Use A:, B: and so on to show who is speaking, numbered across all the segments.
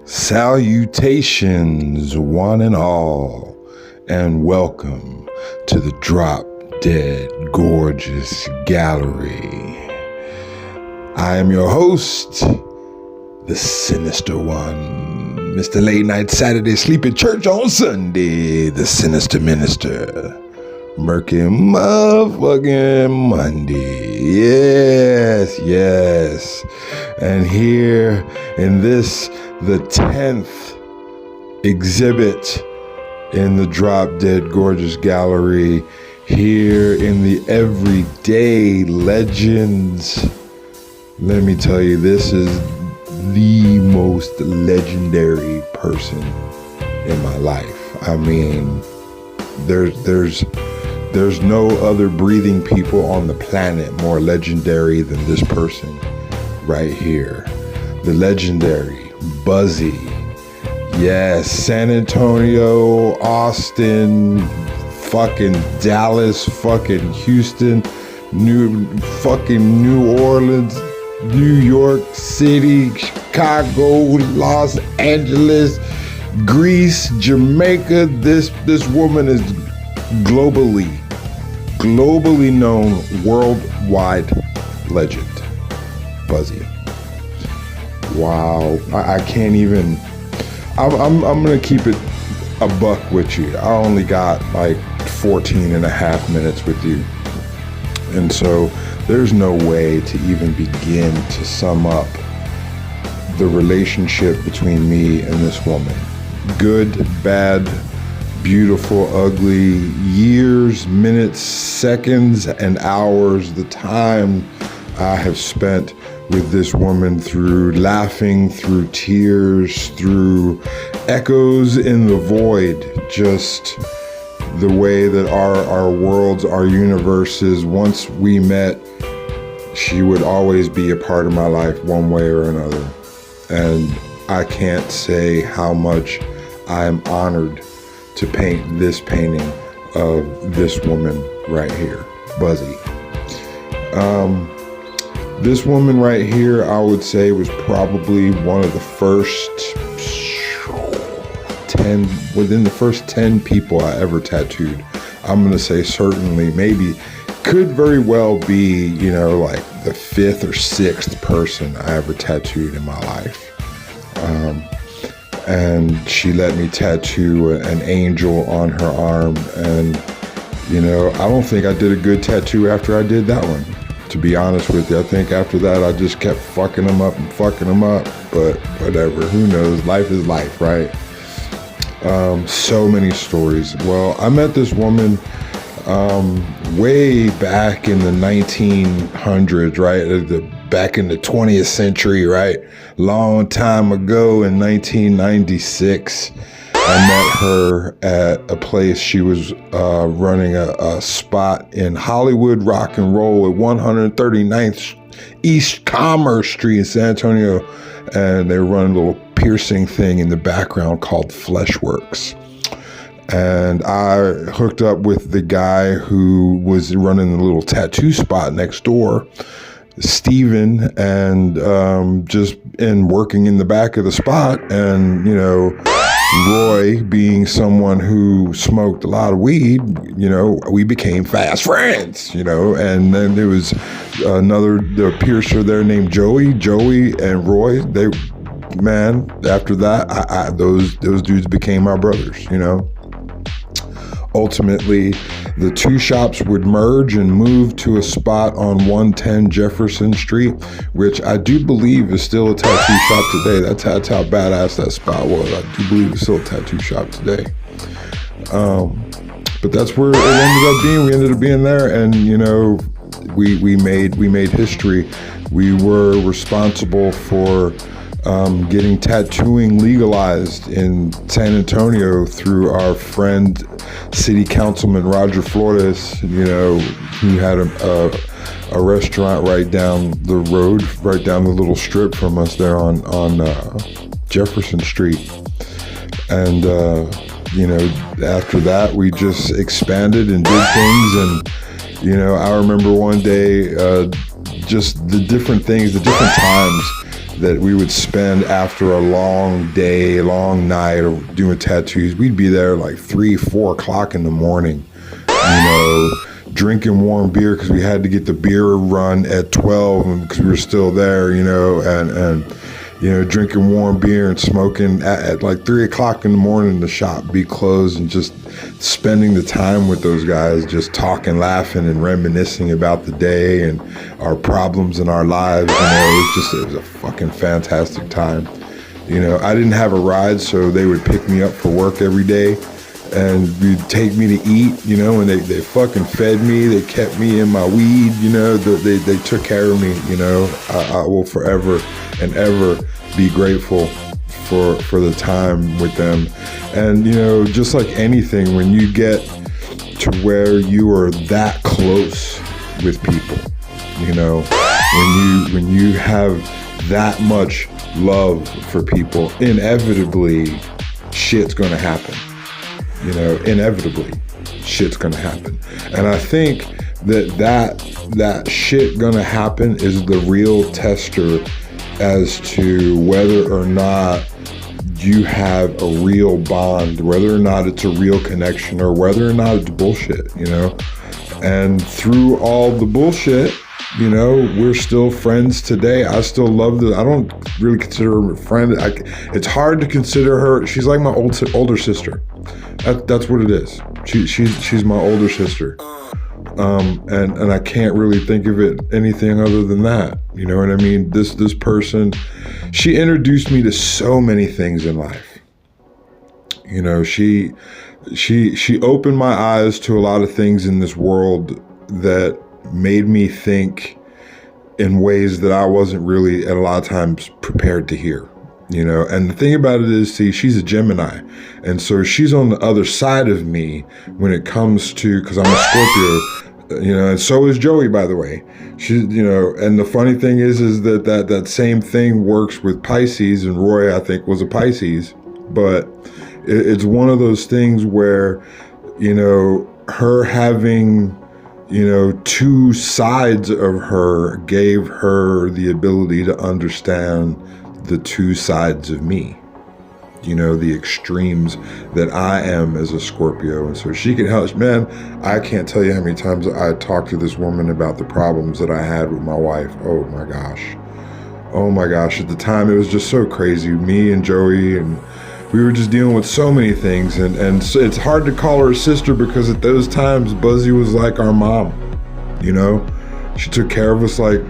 A: Salutations, one and all, and welcome to the Drop Dead Gorgeous Gallery. I am your host, the sinister one, Mr. Late Night Saturday Sleep in Church on Sunday, the sinister minister, murky motherfucking Monday. Yes. And here in this, the 10th exhibit in the Drop Dead Gorgeous Gallery, here in the Everyday Legends. Let me tell you, this is the most legendary person in my life. I mean, there's no other breathing people on the planet more legendary than this person right here. The legendary Buzzie. Yes, San Antonio, Austin, fucking Dallas, fucking Houston, New Orleans, New York City, Chicago, Los Angeles, Greece, Jamaica. This woman is globally known, worldwide legend. Buzzie. Wow, I can't even. I'm gonna keep it a buck with you. I only got like 14 and a half minutes with you, and so there's no way to even begin to sum up the relationship between me and this woman. Good, bad, beautiful, ugly, years, minutes, seconds, and hours, the time I have spent with this woman, through laughing, through tears, through echoes in the void, just the way that our worlds, our universes, once we met, she would always be a part of my life one way or another. And I can't say how much I am honored to paint this painting of this woman right here, Buzzie. This woman right here, I would say, was probably one of the first 10 people I ever tattooed. I'm gonna say certainly, maybe, could very well be, like the 5th or 6th person I ever tattooed in my life. And she let me tattoo an angel on her arm. And, I don't think I did a good tattoo after I did that one. To be honest with you, I think after that, I just kept fucking them up. But whatever, who knows? Life is life, right? So many stories. Well, I met this woman way back in the 1900s, right? Back in the 20th century, right? Long time ago in 1996. I met her at a place. She was running a spot in Hollywood Rock and Roll at 139th East Commerce Street in San Antonio. And they were running a little piercing thing in the background called Fleshworks. And I hooked up with the guy who was running the little tattoo spot next door, Steven, and just in working in the back of the spot. And, Roy, being someone who smoked a lot of weed, we became fast friends, and then there was the piercer there named Joey and Roy. After that, those dudes became our brothers, Ultimately, the two shops would merge and move to a spot on 110 Jefferson Street, which I do believe is still a tattoo shop today. That's how badass that spot was. I do believe it's still a tattoo shop today. But that's where it ended up being. We ended up being there, and we made history. We were responsible for getting tattooing legalized in San Antonio through our friend, City Councilman Roger Flores, who had a restaurant right down the road, right down the little strip from us there on Jefferson Street. And, after that, we just expanded and did things. And, I remember one day, just the different things, the different times that we would spend after a long day, long night of doing tattoos. We'd be there like 3, 4 o'clock in the morning, drinking warm beer because we had to get the beer run at 12 because we were still there, and drinking warm beer and smoking at like 3 o'clock in the morning. The shop be closed, and just spending the time with those guys, just talking, laughing, and reminiscing about the day and our problems in our lives. It was a fucking fantastic time. I didn't have a ride, so they would pick me up for work every day, and you'd take me to eat, and they fucking fed me. They kept me in my weed, they took care of me. I will forever and ever be grateful for the time with them. And just like anything, when you get to where you are that close with people, when you have that much love for people, inevitably shit's gonna happen. Inevitably shit's gonna happen. And I think that shit gonna happen is the real tester as to whether or not you have a real bond, whether or not it's a real connection, or whether or not it's bullshit, And through all the bullshit, we're still friends today. I still love I don't really consider her a friend. It's hard to consider her. She's like my older sister. That's what it is. She's my older sister. And I can't really think of it anything other than that. You know what I mean? This person, she introduced me to so many things in life. She opened my eyes to a lot of things in this world that made me think in ways that I wasn't really at a lot of times prepared to hear. And the thing about it is, she's a Gemini. And so she's on the other side of me when it comes to, because I'm a Scorpio, and so is Joey, by the way. And the funny thing is that same thing works with Pisces, and Roy, I think, was a Pisces. But it's one of those things where, her having, two sides of her gave her the ability to understand the two sides of me, the extremes that I am as a Scorpio. And so she can help. Man, I can't tell you how many times I talked to this woman about the problems that I had with my wife. Oh my gosh. At the time, it was just so crazy. Me and Joey, and we were just dealing with so many things. And so it's hard to call her a sister because at those times, Buzzie was like our mom, She took care of us like,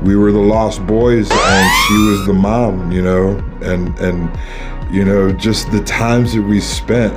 A: we were the lost boys, and she was the mom, and just the times that we spent,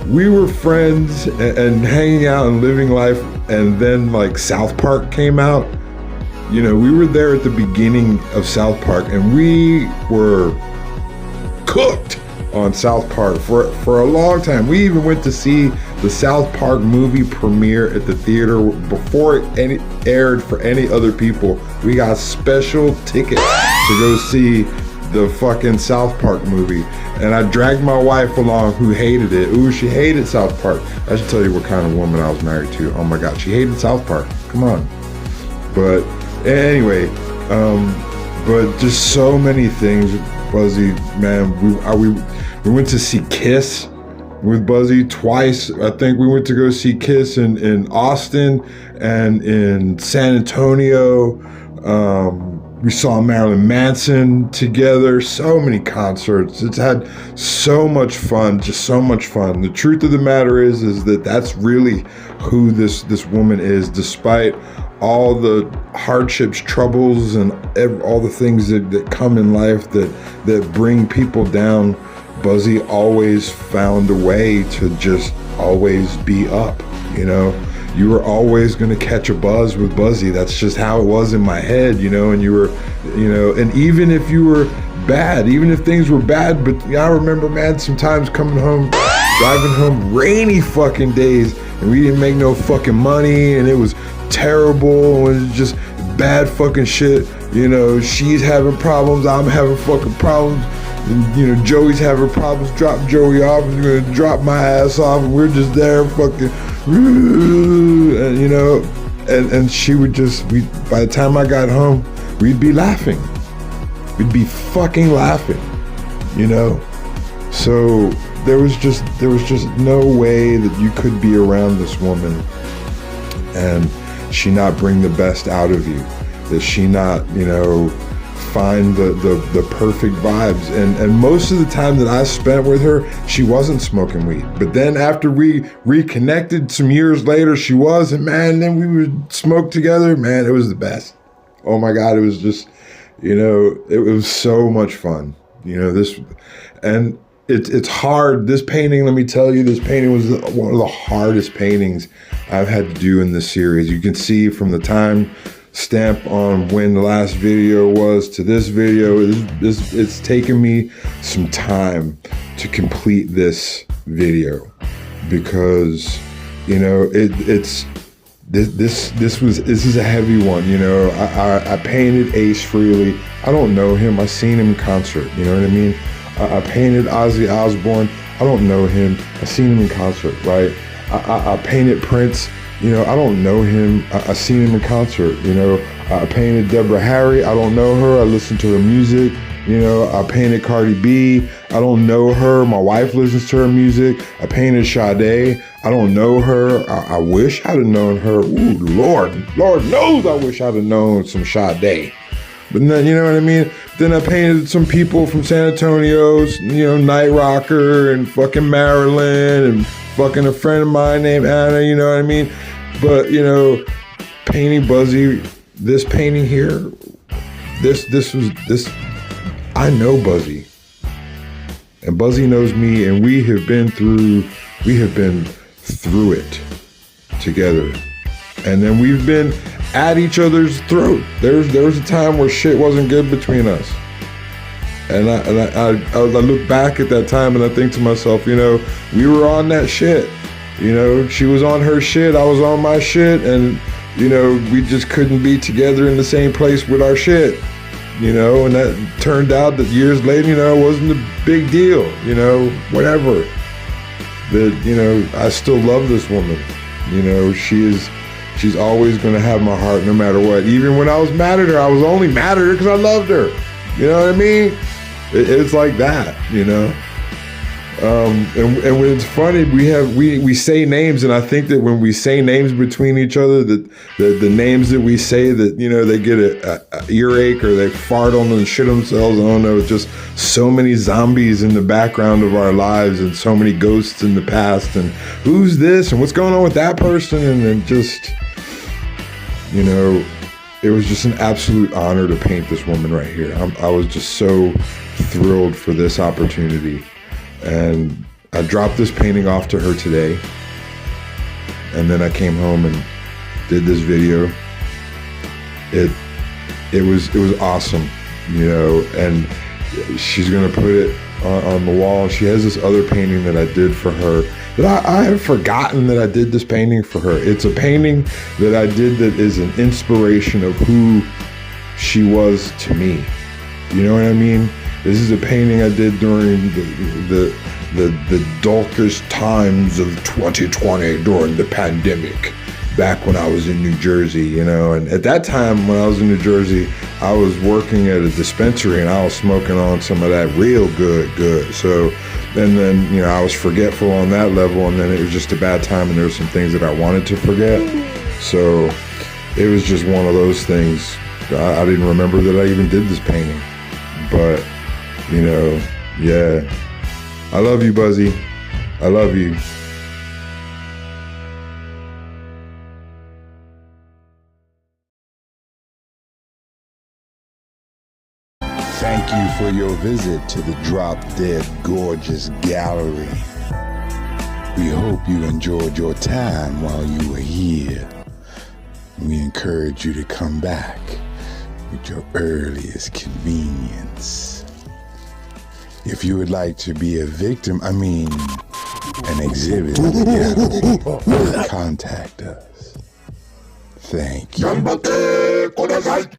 A: we were friends and hanging out and living life. And then like South Park came out, we were there at the beginning of South Park, and we were cooked on South Park for a long time. We even went to see the South Park movie premiere at the theater before it aired for any other people. We got special tickets to go see the fucking South Park movie. And I dragged my wife along, who hated it. Ooh, she hated South Park. I should tell you what kind of woman I was married to. Oh my God, she hated South Park. Come on. But anyway, but just so many things. Buzzie, man, we went to see Kiss with Buzzie twice. I think we went to go see Kiss in Austin and in San Antonio. We saw Marilyn Manson together. So many concerts. It's had so much fun, just so much fun. The truth of the matter is that that's really who this woman is, despite all the hardships, troubles, and all the things that come in life that bring people down. Buzzie always found a way to just always be up, You were always going to catch a buzz with Buzzie. That's just how it was in my head, and you were, and even if you were bad, even if things were bad, but I remember, man, sometimes coming home, driving home, rainy fucking days, and we didn't make no fucking money, and it was terrible, and it was just bad fucking shit. She's having problems, I'm having fucking problems. And, Joey's having problems. Drop Joey off, and you're gonna drop my ass off, and we're just there fucking, and and she would just, by the time I got home, we'd be laughing. We'd be fucking laughing, you know? So there was just no way that you could be around this woman and she not bring the best out of you, that she not, you know, find the perfect vibes. And most of the time that I spent with her, she wasn't smoking weed. But then after we reconnected some years later, she was, and man, then we would smoke together. Man, it was the best. Oh my God, it was just, you know, it was so much fun. You know, it's hard. This painting, let me tell you, this painting was one of the hardest paintings I've had to do in this series. You can see from the time stamp on when the last video was to this video, it's taken me some time to complete this video because, you know, this is a heavy one. You know, I painted Ace Frehley. I don't know him. I seen him in concert. You know what I mean? I painted Ozzy Osbourne. I don't know him. I seen him in concert, right? I painted Prince. You know, I don't know him. I seen him in concert. You know, I painted Deborah Harry. I don't know her. I listened to her music. You know, I painted Cardi B. I don't know her. My wife listens to her music. I painted Sade. I don't know her. I wish I'd have known her. Ooh, Lord knows I wish I'd have known some Sade. But then, you know what I mean? Then I painted some people from San Antonio, you know, Night Rocker and fucking Maryland and fucking a friend of mine named Anna, you know what I mean? But, you know, painting Buzzie, this painting here, this, I know Buzzie. And Buzzie knows me, and we have been through it together. And then we've been at each other's throat. There was a time where shit wasn't good between us. And I look back at that time and I think to myself, you know, we were on that shit. You know, she was on her shit, I was on my shit, and, you know, we just couldn't be together in the same place with our shit. You know, and that turned out that years later, you know, it wasn't a big deal, you know, whatever. That, you know, I still love this woman. You know, she's always going to have my heart no matter what. Even when I was mad at her, I was only mad at her because I loved her. You know what I mean? It's like that, you know? And when it's funny, we say names, and I think that when we say names between each other, that the names that we say, that, you know, they get a earache or they fart on them and shit themselves. I don't know, it's just so many zombies in the background of our lives and so many ghosts in the past, and who's this and what's going on with that person, and then just, you know, it was just an absolute honor to paint this woman right here. I was just so thrilled for this opportunity. And I dropped this painting off to her today. And then I came home and did this video. It was awesome, you know, and she's gonna put it on the wall. She has this other painting that I did for her that I have forgotten that I did this painting for her. It's a painting that I did that is an inspiration of who she was to me. You know what I mean? This is a painting I did during the darkest times of 2020 during the pandemic, back when I was in New Jersey, you know. And at that time when I was in New Jersey, I was working at a dispensary and I was smoking on some of that real good. So, and then, you know, I was forgetful on that level, and then it was just a bad time and there were some things that I wanted to forget. So it was just one of those things. I didn't remember that I even did this painting. But, you know, yeah. I love you, Buzzie. I love you.
B: Thank you for your visit to the Drop Dead Gorgeous Gallery. We hope you enjoyed your time while you were here. We encourage you to come back at your earliest convenience. If you would like to be a victim, an exhibit in the gallery, contact us. Thank you.